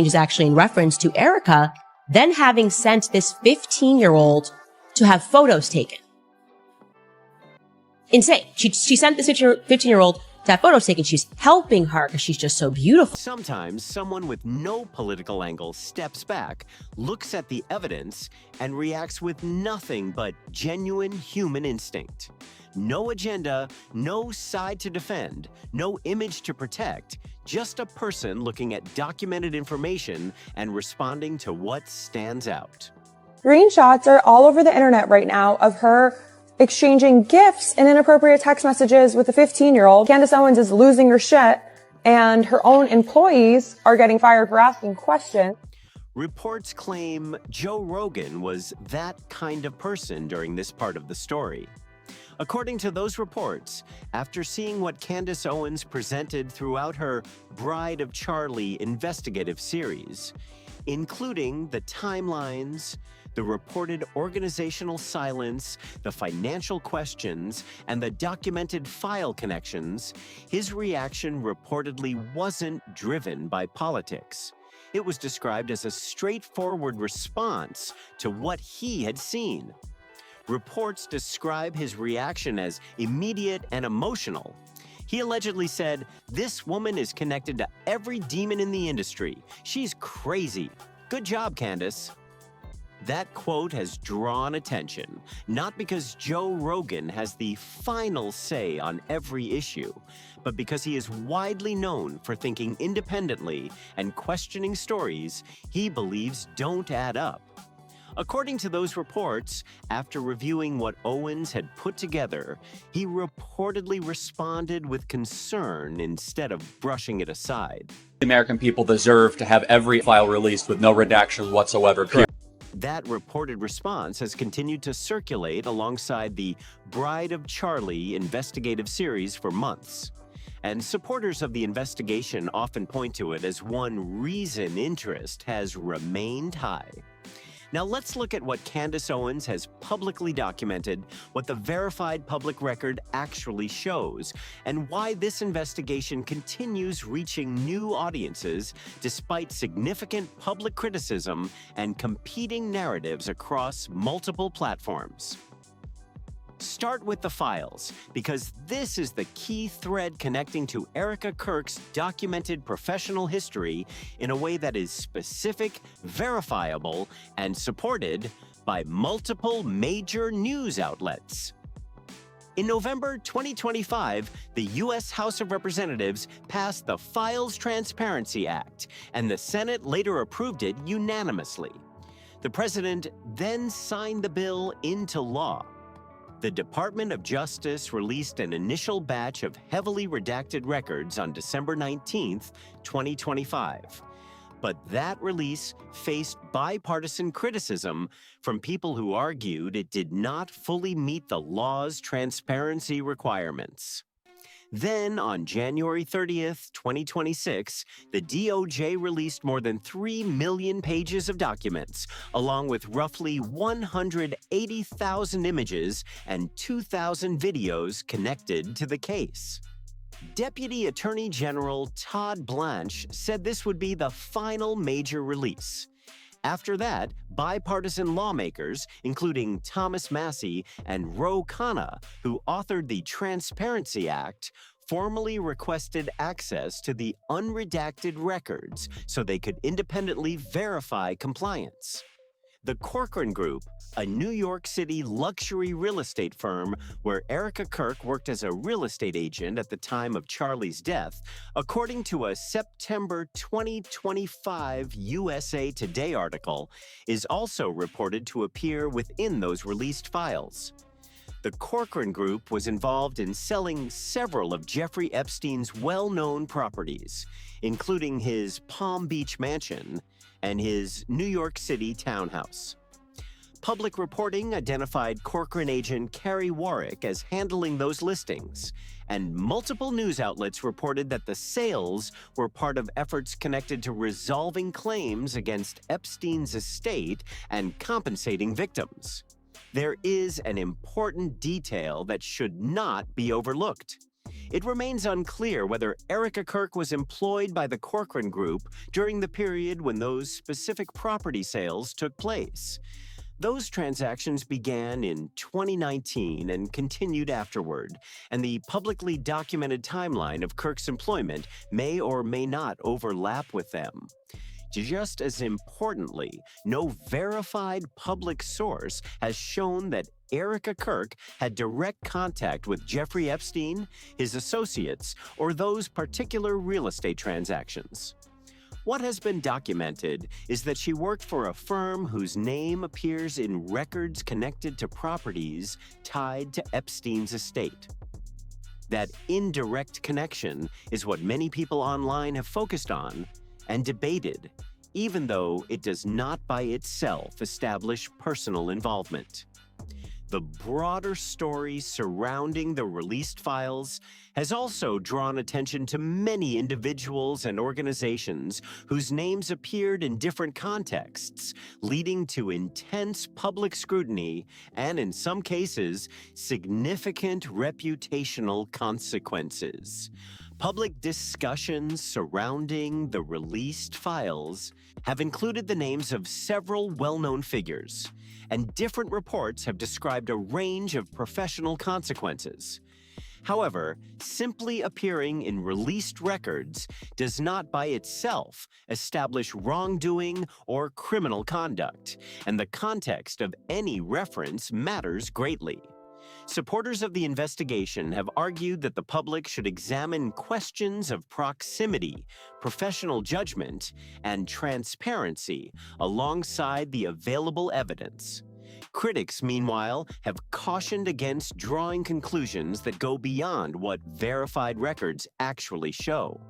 is actually in reference to Erika then having sent this 15-year-old to have photos taken. Insane. She sent this 15-year-old to have photos taken. She's helping her because she's just so beautiful. Sometimes someone with no political angle steps back, looks at the evidence, and reacts with nothing but genuine human instinct. No agenda, no side to defend, no image to protect, just a person looking at documented information and responding to what stands out. Screenshots are all over the internet right now of her exchanging gifts and inappropriate text messages with a 15-year-old. Candace Owens is losing her shit, and her own employees are getting fired for asking questions. Reports claim Joe Rogan was that kind of person during this part of the story. According to those reports, after seeing what Candace Owens presented throughout her Bride of Charlie investigative series, including the timelines, the reported organizational silence, the financial questions, and the documented file connections, his reaction reportedly wasn't driven by politics. It was described as a straightforward response to what he had seen. Reports describe his reaction as immediate and emotional. He allegedly said, "This woman is connected to every demon in the industry. She's crazy. Good job, Candace." That quote has drawn attention, not because Joe Rogan has the final say on every issue, but because he is widely known for thinking independently and questioning stories he believes don't add up. According to those reports, after reviewing what Owens had put together, he reportedly responded with concern instead of brushing it aside. The American people deserve to have every file released with no redactions whatsoever. That reported response has continued to circulate alongside the Bride of Charlie investigative series for months. And supporters of the investigation often point to it as one reason interest has remained high. Now let's look at what Candace Owens has publicly documented, what the verified public record actually shows, and why this investigation continues reaching new audiences despite significant public criticism and competing narratives across multiple platforms. Start with the files, because this is the key thread connecting to Erika Kirk's documented professional history in a way that is specific, verifiable, and supported by multiple major news outlets. In November 2025, the U.S. House of Representatives passed the Files Transparency Act, and the Senate later approved it unanimously. The president then signed the bill into law. The Department of Justice released an initial batch of heavily redacted records on December 19, 2025. But that release faced bipartisan criticism from people who argued it did not fully meet the law's transparency requirements. Then, on January 30th, 2026, the DOJ released more than 3 million pages of documents, along with roughly 180,000 images and 2,000 videos connected to the case. Deputy Attorney General Todd Blanche said this would be the final major release. After that, bipartisan lawmakers, including Thomas Massie and Ro Khanna, who authored the Transparency Act, formally requested access to the unredacted records so they could independently verify compliance. The Corcoran Group, a New York City luxury real estate firm where Erika Kirk worked as a real estate agent at the time of Charlie's death, according to a September 2025 USA Today article, is also reported to appear within those released files. The Corcoran Group was involved in selling several of Jeffrey Epstein's well-known properties, including his Palm Beach mansion and his New York City townhouse. Public reporting identified Corcoran agent Carrie Warwick as handling those listings, and multiple news outlets reported that the sales were part of efforts connected to resolving claims against Epstein's estate and compensating victims. There is an important detail that should not be overlooked. It remains unclear whether Erika Kirk was employed by the Corcoran Group during the period when those specific property sales took place. Those transactions began in 2019 and continued afterward, and the publicly documented timeline of Kirk's employment may or may not overlap with them. Just as importantly, no verified public source has shown that Erika Kirk had direct contact with Jeffrey Epstein, his associates, or those particular real estate transactions. What has been documented is that she worked for a firm whose name appears in records connected to properties tied to Epstein's estate. That indirect connection is what many people online have focused on and debated, even though it does not by itself establish personal involvement. The broader story surrounding the released files has also drawn attention to many individuals and organizations whose names appeared in different contexts, leading to intense public scrutiny and, in some cases, significant reputational consequences. Public discussions surrounding the released files have included the names of several well-known figures, and different reports have described a range of professional consequences. However, simply appearing in released records does not by itself establish wrongdoing or criminal conduct, and the context of any reference matters greatly. Supporters of the investigation have argued that the public should examine questions of proximity, professional judgment, and transparency alongside the available evidence. Critics, meanwhile, have cautioned against drawing conclusions that go beyond what verified records actually show.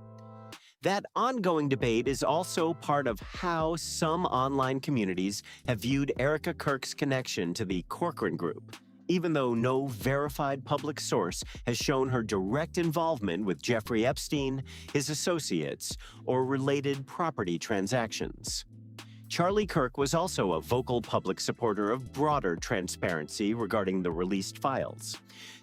That ongoing debate is also part of how some online communities have viewed Erika Kirk's connection to the Corcoran Group, even though no verified public source has shown her direct involvement with Jeffrey Epstein, his associates, or related property transactions. Charlie Kirk was also a vocal public supporter of broader transparency regarding the released files.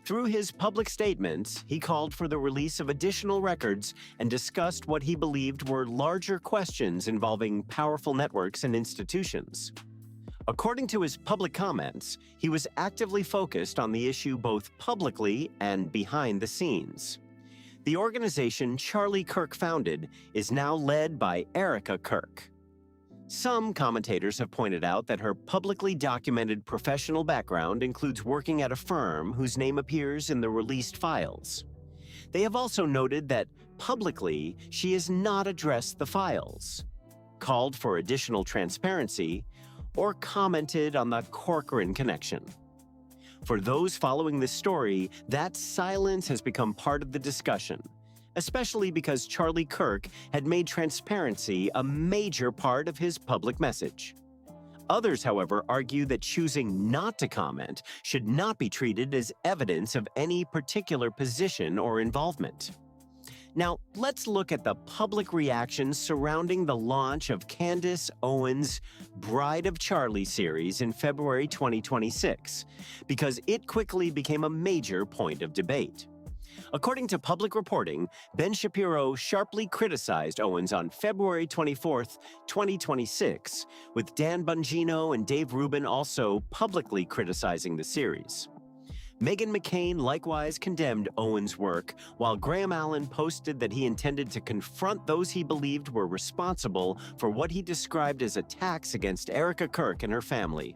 Through his public statements, he called for the release of additional records and discussed what he believed were larger questions involving powerful networks and institutions. According to his public comments, he was actively focused on the issue both publicly and behind the scenes. The organization Charlie Kirk founded is now led by Erika Kirk. Some commentators have pointed out that her publicly documented professional background includes working at a firm whose name appears in the released files. They have also noted that publicly she has not addressed the files, called for additional transparency, or commented on the Corcoran connection. For those following this story, that silence has become part of the discussion, especially because Charlie Kirk had made transparency a major part of his public message. Others, however, argue that choosing not to comment should not be treated as evidence of any particular position or involvement. Now, let's look at the public reactions surrounding the launch of Candace Owens' Bride of Charlie series in February 2026, because it quickly became a major point of debate. According to public reporting, Ben Shapiro sharply criticized Owens on February 24, 2026, with Dan Bongino and Dave Rubin also publicly criticizing the series. Meghan McCain likewise condemned Owens' work, while Graham Allen posted that he intended to confront those he believed were responsible for what he described as attacks against Erika Kirk and her family.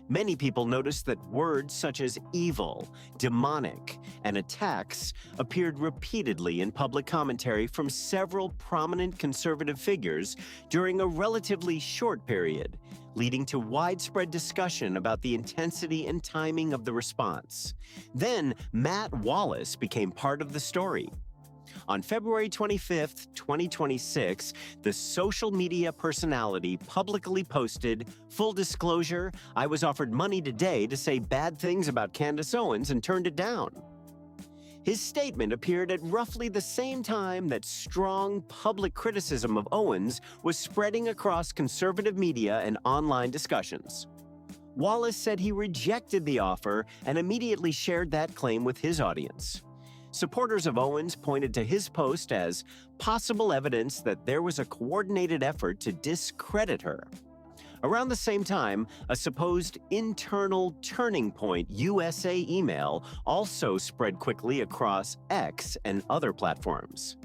Many people noticed that words such as evil, demonic, and attacks appeared repeatedly in public commentary from several prominent conservative figures during a relatively short period, leading to widespread discussion about the intensity and timing of the response. Then, Matt Wallace became part of the story. On February 25, 2026, the social media personality publicly posted, "Full disclosure, I was offered money today to say bad things about Candace Owens and turned it down." His statement appeared at roughly the same time that strong public criticism of Owens was spreading across conservative media and online discussions. Wallace said he rejected the offer and immediately shared that claim with his audience. Supporters of Owens pointed to his post as possible evidence that there was a coordinated effort to discredit her. Around the same time, a supposed internal Turning Point USA email also spread quickly across X and other platforms.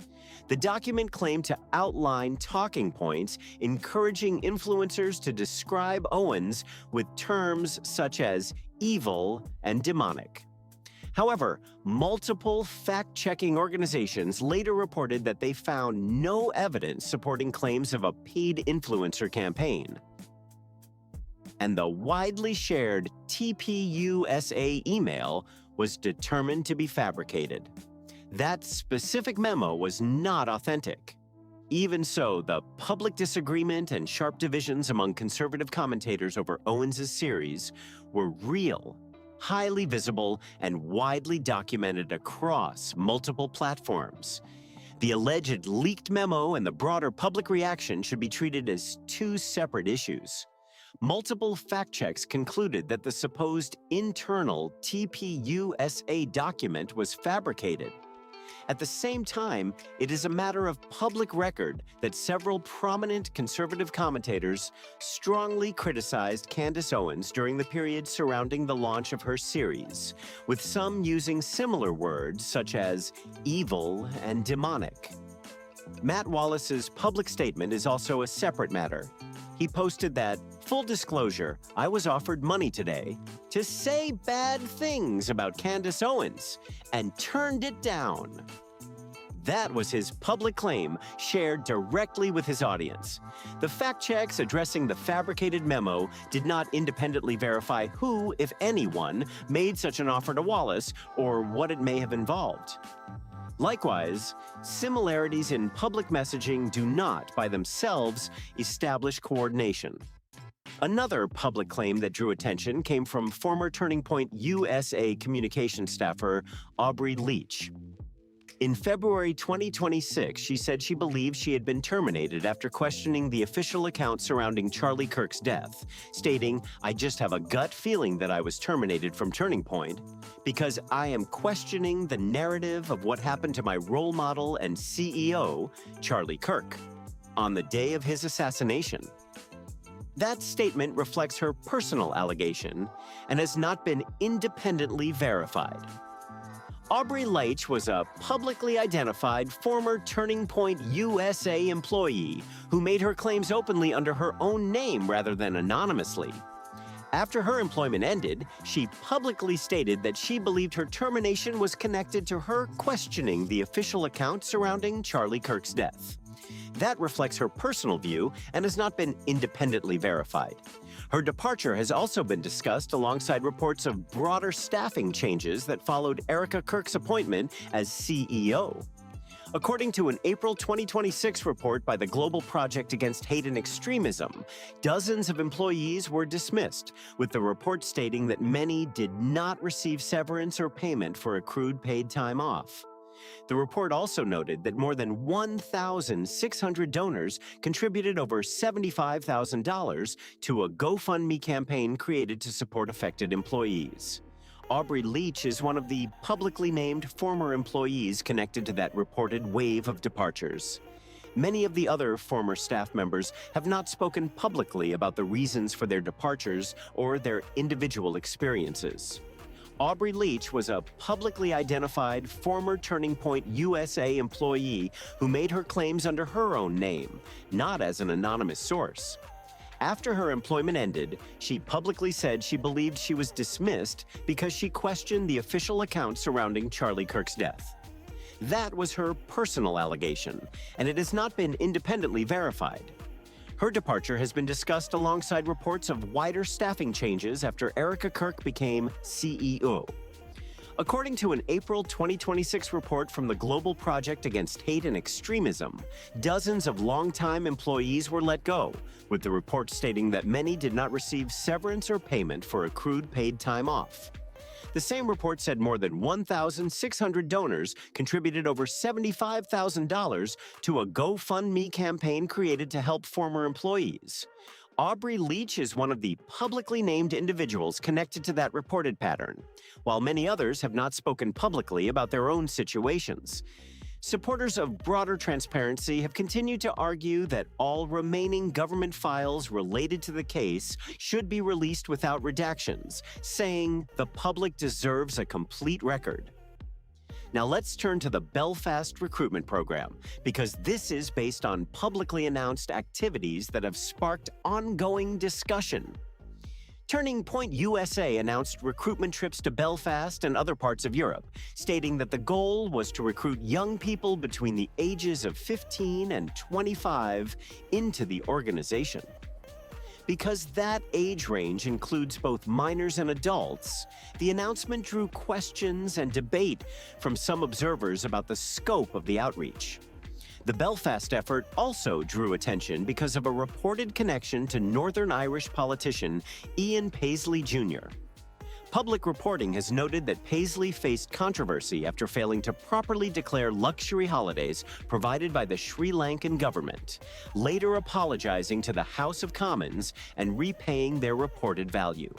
The document claimed to outline talking points encouraging influencers to describe Owens with terms such as evil and demonic. However, multiple fact-checking organizations later reported that they found no evidence supporting claims of a paid influencer campaign. And the widely shared TPUSA email was determined to be fabricated. That specific memo was not authentic. Even so, the public disagreement and sharp divisions among conservative commentators over Owens' series were real, highly visible, and widely documented across multiple platforms. The alleged leaked memo and the broader public reaction should be treated as two separate issues. Multiple fact checks concluded that the supposed internal TPUSA document was fabricated. At the same time, it is a matter of public record that several prominent conservative commentators strongly criticized Candace Owens during the period surrounding the launch of her series, with some using similar words such as evil and demonic. Matt Wallace's public statement is also a separate matter. He posted that, "Full disclosure, I was offered money today to say bad things about Candace Owens and turned it down." That was his public claim, shared directly with his audience. The fact checks addressing the fabricated memo did not independently verify who, if anyone, made such an offer to Wallace or what it may have involved. Likewise, similarities in public messaging do not, by themselves, establish coordination. Another public claim that drew attention came from former Turning Point USA communication staffer Aubrey Leach. In February 2026, she said she believed she had been terminated after questioning the official account surrounding Charlie Kirk's death, stating, "I just have a gut feeling that I was terminated from Turning Point because I am questioning the narrative of what happened to my role model and CEO, Charlie Kirk, on the day of his assassination." That statement reflects her personal allegation and has not been independently verified. Aubrey Leach was a publicly identified former Turning Point USA employee who made her claims openly under her own name rather than anonymously. After her employment ended, she publicly stated that she believed her termination was connected to her questioning the official account surrounding Charlie Kirk's death. That reflects her personal view and has not been independently verified. Her departure has also been discussed alongside reports of broader staffing changes that followed Erika Kirk's appointment as CEO. According to an April 2026 report by the Global Project Against Hate and Extremism, dozens of employees were dismissed, with the report stating that many did not receive severance or payment for accrued paid time off. The report also noted that more than 1,600 donors contributed over $75,000 to a GoFundMe campaign created to support affected employees. Aubrey Leach is one of the publicly named former employees connected to that reported wave of departures. Many of the other former staff members have not spoken publicly about the reasons for their departures or their individual experiences. Aubrey Leach was a publicly identified former Turning Point USA employee who made her claims under her own name, not as an anonymous source. After her employment ended, she publicly said she believed she was dismissed because she questioned the official account surrounding Charlie Kirk's death. That was her personal allegation, and it has not been independently verified. Her departure has been discussed alongside reports of wider staffing changes after Erika Kirk became CEO. According to an April 2026 report from the Global Project Against Hate and Extremism, dozens of longtime employees were let go, with the report stating that many did not receive severance or payment for accrued paid time off. The same report said more than 1,600 donors contributed over $75,000 to a GoFundMe campaign created to help former employees. Aubrey Leach is one of the publicly named individuals connected to that reported pattern, while many others have not spoken publicly about their own situations. Supporters of broader transparency have continued to argue that all remaining government files related to the case should be released without redactions, saying the public deserves a complete record. Now let's turn to the Belfast recruitment program, because this is based on publicly announced activities that have sparked ongoing discussion. Turning Point USA announced recruitment trips to Belfast and other parts of Europe, stating that the goal was to recruit young people between the ages of 15 and 25 into the organization. Because that age range includes both minors and adults, the announcement drew questions and debate from some observers about the scope of the outreach. The Belfast effort also drew attention because of a reported connection to Northern Irish politician Ian Paisley Jr. Public reporting has noted that Paisley faced controversy after failing to properly declare luxury holidays provided by the Sri Lankan government, later apologizing to the House of Commons and repaying their reported value.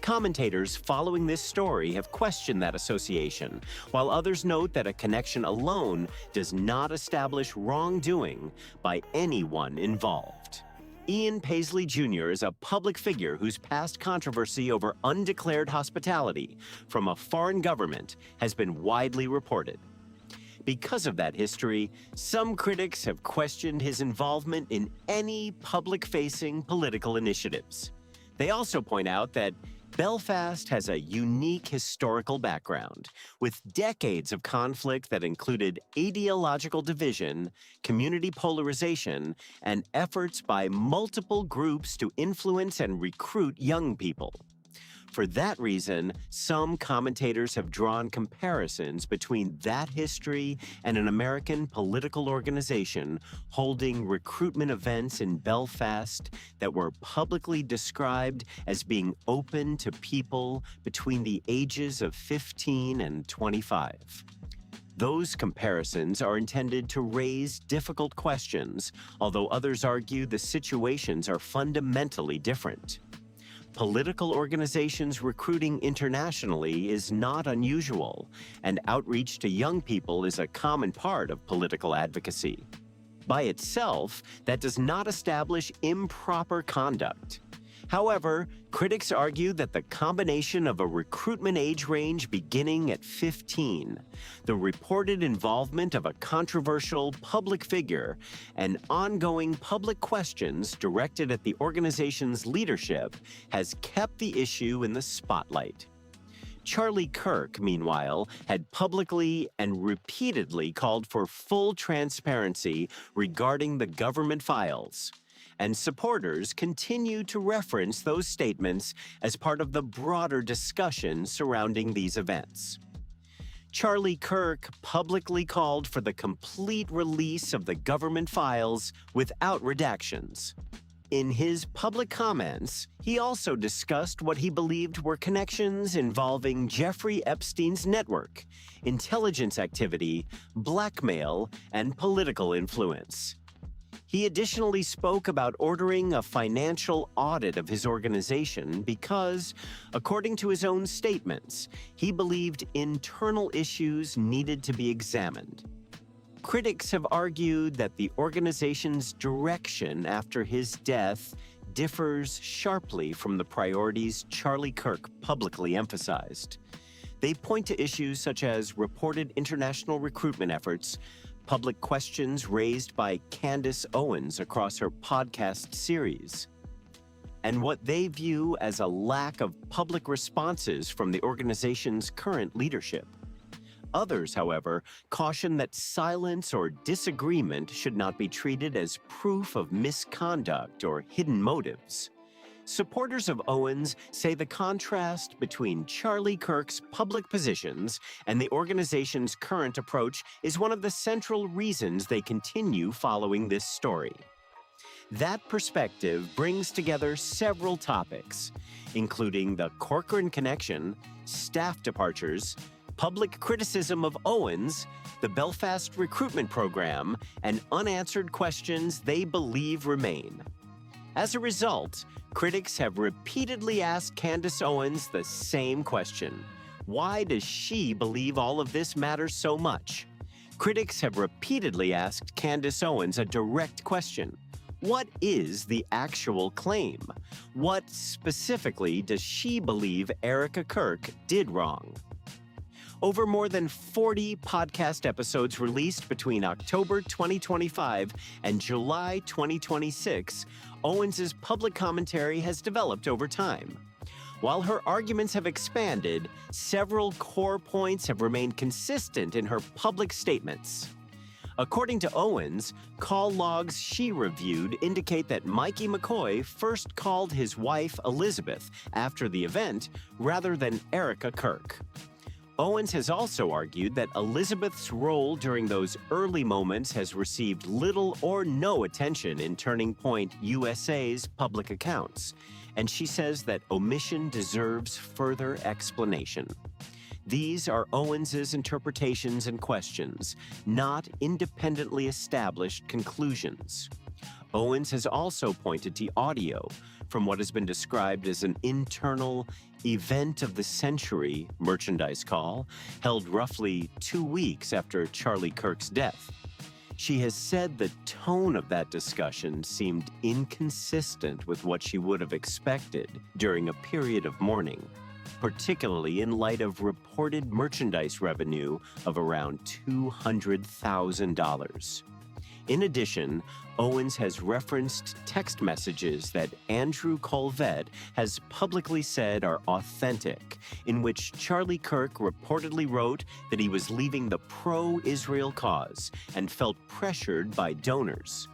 Commentators following this story have questioned that association, while others note that a connection alone does not establish wrongdoing by anyone involved. Ian Paisley Jr. is a public figure whose past controversy over undeclared hospitality from a foreign government has been widely reported. Because of that history, some critics have questioned his involvement in any public-facing political initiatives. They also point out that Belfast has a unique historical background, with decades of conflict that included ideological division, community polarization, and efforts by multiple groups to influence and recruit young people. For that reason, some commentators have drawn comparisons between that history and an American political organization holding recruitment events in Belfast that were publicly described as being open to people between the ages of 15 and 25. Those comparisons are intended to raise difficult questions, although others argue the situations are fundamentally different. Political organizations recruiting internationally is not unusual, and outreach to young people is a common part of political advocacy. By itself, that does not establish improper conduct. However, critics argue that the combination of a recruitment age range beginning at 15, the reported involvement of a controversial public figure, and ongoing public questions directed at the organization's leadership has kept the issue in the spotlight. Charlie Kirk, meanwhile, had publicly and repeatedly called for full transparency regarding the government files, and supporters continue to reference those statements as part of the broader discussion surrounding these events. Charlie Kirk publicly called for the complete release of the government files without redactions. In his public comments, he also discussed what he believed were connections involving Jeffrey Epstein's network, intelligence activity, blackmail, and political influence. He additionally spoke about ordering a financial audit of his organization because, according to his own statements, he believed internal issues needed to be examined. Critics have argued that the organization's direction after his death differs sharply from the priorities Charlie Kirk publicly emphasized. They point to issues such as reported international recruitment efforts, public questions raised by Candace Owens across her podcast series, and what they view as a lack of public responses from the organization's current leadership. Others, however, caution that silence or disagreement should not be treated as proof of misconduct or hidden motives. Supporters of Owens say the contrast between Charlie Kirk's public positions and the organization's current approach is one of the central reasons they continue following this story. That perspective brings together several topics, including the Corcoran connection, staff departures, public criticism of Owens, the Belfast recruitment program, and unanswered questions they believe remain. As a result, critics have repeatedly asked Candace Owens the same question. Why does she believe all of this matters so much? Critics have repeatedly asked Candace Owens a direct question. What is the actual claim? What specifically does she believe Erika Kirk did wrong? Over more than 40 podcast episodes released between October 2025 and July 2026, Owens' public commentary has developed over time. While her arguments have expanded, several core points have remained consistent in her public statements. According to Owens, call logs she reviewed indicate that Mikey McCoy first called his wife Elizabeth after the event rather than Erika Kirk. Owens has also argued that Elizabeth's role during those early moments has received little or no attention in Turning Point USA's public accounts, and she says that omission deserves further explanation. These are Owens' interpretations and questions, not independently established conclusions. Owens has also pointed to audio from what has been described as an internal event of the century merchandise call held roughly 2 weeks after Charlie Kirk's death. She has said the tone of that discussion seemed inconsistent with what she would have expected during a period of mourning, particularly in light of reported merchandise revenue of around $200,000. In addition, Owens has referenced text messages that Andrew Colvett has publicly said are authentic, in which Charlie Kirk reportedly wrote that he was leaving the pro-Israel cause and felt pressured by donors.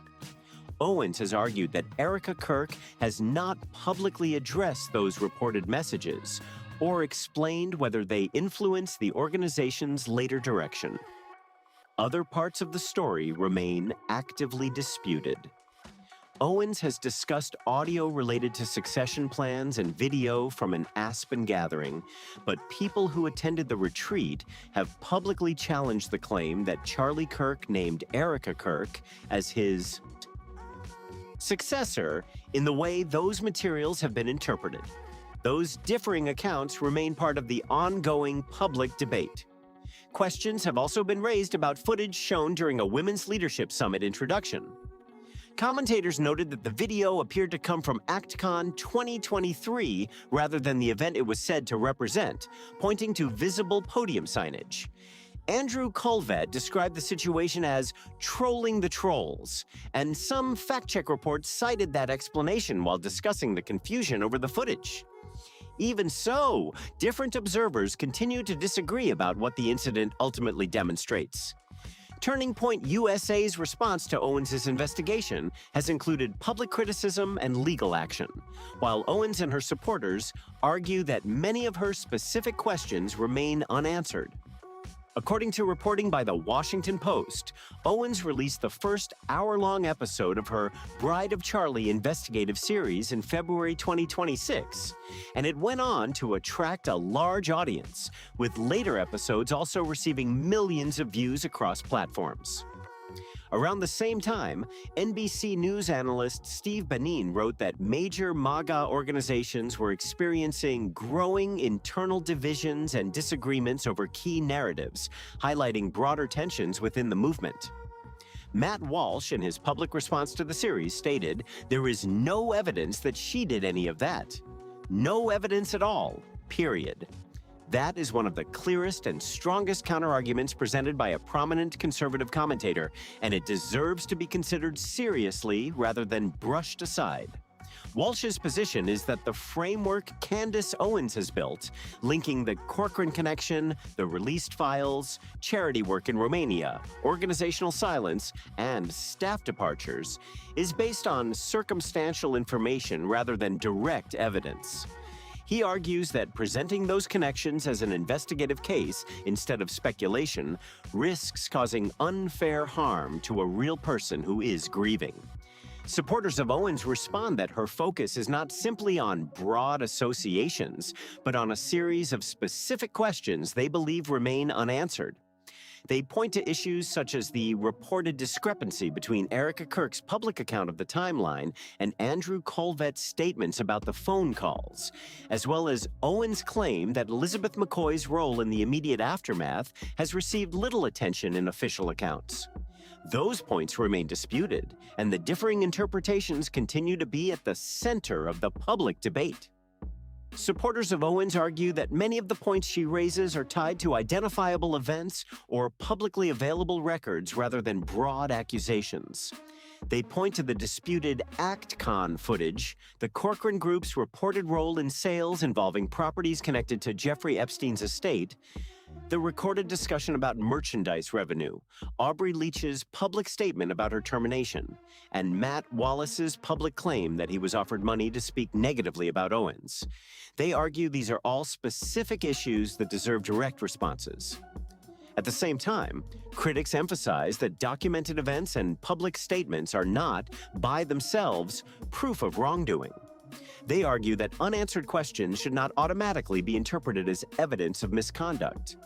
Owens has argued that Erika Kirk has not publicly addressed those reported messages or explained whether they influenced the organization's later direction. Other parts of the story remain actively disputed. Owens has discussed audio related to succession plans and video from an Aspen gathering, but people who attended the retreat have publicly challenged the claim that Charlie Kirk named Erika Kirk as his successor in the way those materials have been interpreted. Those differing accounts remain part of the ongoing public debate. Questions have also been raised about footage shown during a Women's Leadership Summit introduction. Commentators noted that the video appeared to come from ActCon 2023 rather than the event it was said to represent, pointing to visible podium signage. Andrew Colvett described the situation as trolling the trolls, and some fact-check reports cited that explanation while discussing the confusion over the footage. Even so, different observers continue to disagree about what the incident ultimately demonstrates. Turning Point USA's response to Owens' investigation has included public criticism and legal action, while Owens and her supporters argue that many of her specific questions remain unanswered. According to reporting by The Washington Post, Owens released the first hour-long episode of her Bride of Charlie investigative series in February 2026, and it went on to attract a large audience, with later episodes also receiving millions of views across platforms. Around the same time, NBC News analyst Steve Benin wrote that major MAGA organizations were experiencing growing internal divisions and disagreements over key narratives, highlighting broader tensions within the movement. Matt Walsh, in his public response to the series, stated, "There is no evidence that she did any of that. No evidence at all, period." That is one of the clearest and strongest counterarguments presented by a prominent conservative commentator, and it deserves to be considered seriously rather than brushed aside. Walsh's position is that the framework Candace Owens has built, linking the Corcoran connection, the released files, charity work in Romania, organizational silence, and staff departures, is based on circumstantial information rather than direct evidence. He argues that presenting those connections as an investigative case instead of speculation risks causing unfair harm to a real person who is grieving. Supporters of Owens respond that her focus is not simply on broad associations, but on a series of specific questions they believe remain unanswered. They point to issues such as the reported discrepancy between Erika Kirk's public account of the timeline and Andrew Colvet's statements about the phone calls, as well as Owens' claim that Elizabeth McCoy's role in the immediate aftermath has received little attention in official accounts. Those points remain disputed, and the differing interpretations continue to be at the center of the public debate. Supporters of Owens argue that many of the points she raises are tied to identifiable events or publicly available records rather than broad accusations. They point to the disputed ActCon footage, the Corcoran Group's reported role in sales involving properties connected to Jeffrey Epstein's estate, the recorded discussion about merchandise revenue, Aubrey Leach's public statement about her termination, and Matt Wallace's public claim that he was offered money to speak negatively about Owens. They argue these are all specific issues that deserve direct responses. At the same time, critics emphasize that documented events and public statements are not, by themselves, proof of wrongdoing. They argue that unanswered questions should not automatically be interpreted as evidence of misconduct.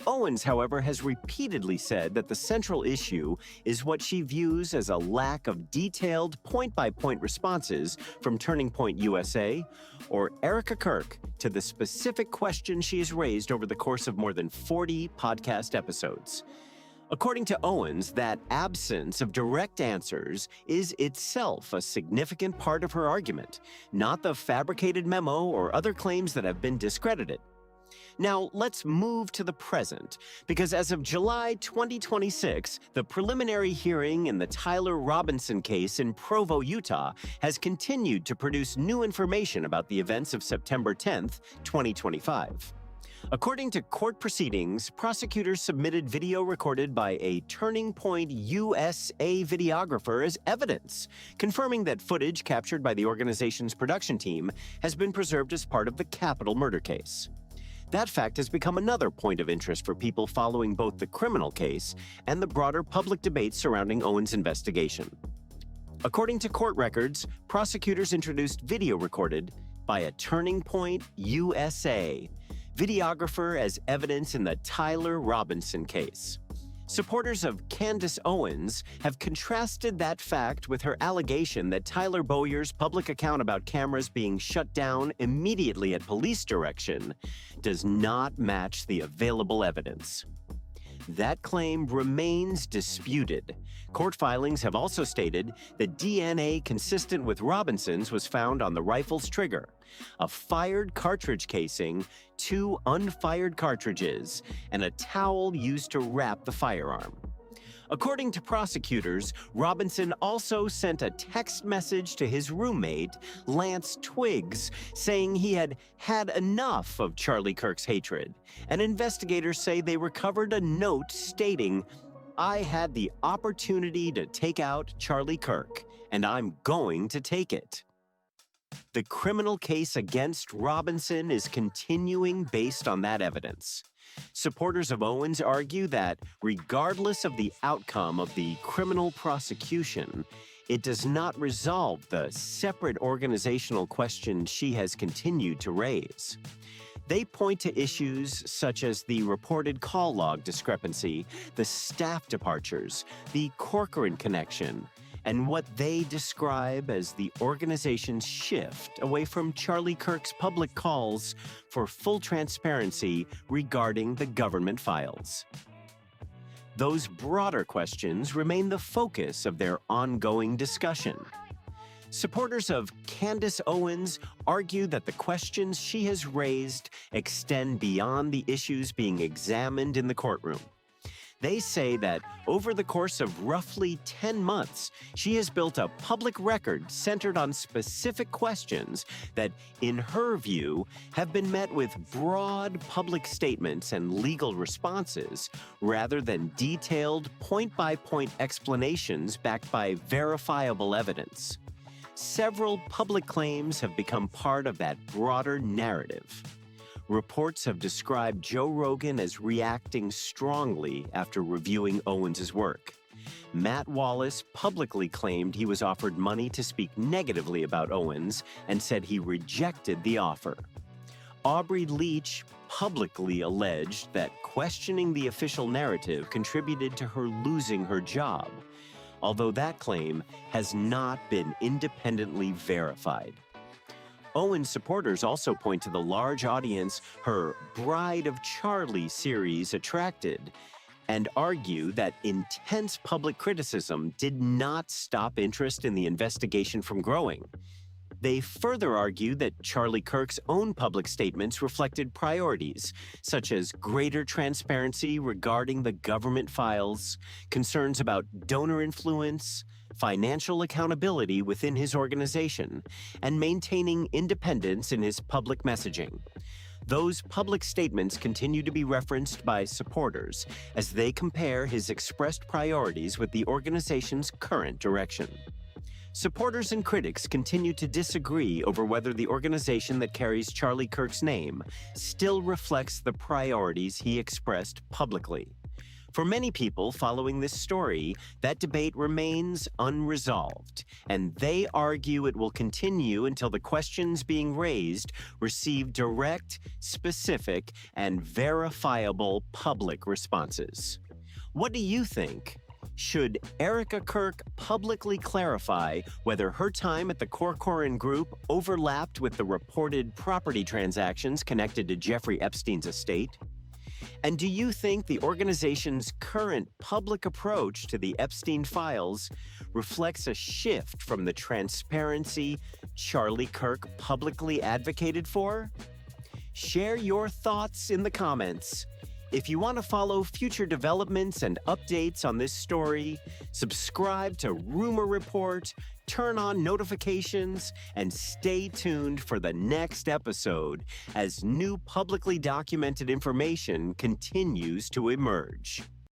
Owens, however, has repeatedly said that the central issue is what she views as a lack of detailed point-by-point responses from Turning Point USA or Erika Kirk to the specific questions she has raised over the course of more than 40 podcast episodes. According to Owens, that absence of direct answers is itself a significant part of her argument, not the fabricated memo or other claims that have been discredited. Now, let's move to the present, because as of July 2026, the preliminary hearing in the Tyler Robinson case in Provo, Utah, has continued to produce new information about the events of September 10th, 2025. According to court proceedings, prosecutors submitted video recorded by a Turning Point USA videographer as evidence, confirming that footage captured by the organization's production team has been preserved as part of the Capitol murder case. That fact has become another point of interest for people following both the criminal case and the broader public debate surrounding Owens' investigation. According to court records, prosecutors introduced video recorded by a Turning Point USA videographer as evidence in the Tyler Robinson case. Supporters of Candace Owens have contrasted that fact with her allegation that Tyler Bowyer's public account about cameras being shut down immediately at police direction does not match the available evidence. That claim remains disputed. Court filings have also stated that DNA consistent with Robinson's was found on the rifle's trigger, a fired cartridge casing, 2 unfired cartridges, and a towel used to wrap the firearm. According to prosecutors, Robinson also sent a text message to his roommate, Lance Twiggs, saying he had had enough of Charlie Kirk's hatred, and investigators say they recovered a note stating, "I had the opportunity to take out Charlie Kirk, and I'm going to take it." The criminal case against Robinson is continuing based on that evidence. Supporters of Owens argue that, regardless of the outcome of the criminal prosecution, it does not resolve the separate organizational questions she has continued to raise. They point to issues such as the reported call log discrepancy, the staff departures, the Corcoran connection, and what they describe as the organization's shift away from Charlie Kirk's public calls for full transparency regarding the government files. Those broader questions remain the focus of their ongoing discussion. Supporters of Candace Owens argue that the questions she has raised extend beyond the issues being examined in the courtroom. They say that over the course of roughly 10 months, she has built a public record centered on specific questions that, in her view, have been met with broad public statements and legal responses rather than detailed point-by-point explanations backed by verifiable evidence. Several public claims have become part of that broader narrative. Reports have described Joe Rogan as reacting strongly after reviewing Owens' work. Matt Wallace publicly claimed he was offered money to speak negatively about Owens and said he rejected the offer. Aubrey Leach publicly alleged that questioning the official narrative contributed to her losing her job, although that claim has not been independently verified. Owen's supporters also point to the large audience her Bride of Charlie series attracted and argue that intense public criticism did not stop interest in the investigation from growing. They further argue that Charlie Kirk's own public statements reflected priorities, such as greater transparency regarding the government files, concerns about donor influence, financial accountability within his organization, and maintaining independence in his public messaging. Those public statements continue to be referenced by supporters as they compare his expressed priorities with the organization's current direction. Supporters and critics continue to disagree over whether the organization that carries Charlie Kirk's name still reflects the priorities he expressed publicly. For many people following this story, that debate remains unresolved, and they argue it will continue until the questions being raised receive direct, specific, and verifiable public responses. What do you think? Should Erika Kirk publicly clarify whether her time at the Corcoran Group overlapped with the reported property transactions connected to Jeffrey Epstein's estate? And do you think the organization's current public approach to the Epstein files reflects a shift from the transparency Charlie Kirk publicly advocated for? Share your thoughts in the comments. If you want to follow future developments and updates on this story, subscribe to Rumor Report, turn on notifications, and stay tuned for the next episode as new publicly documented information continues to emerge.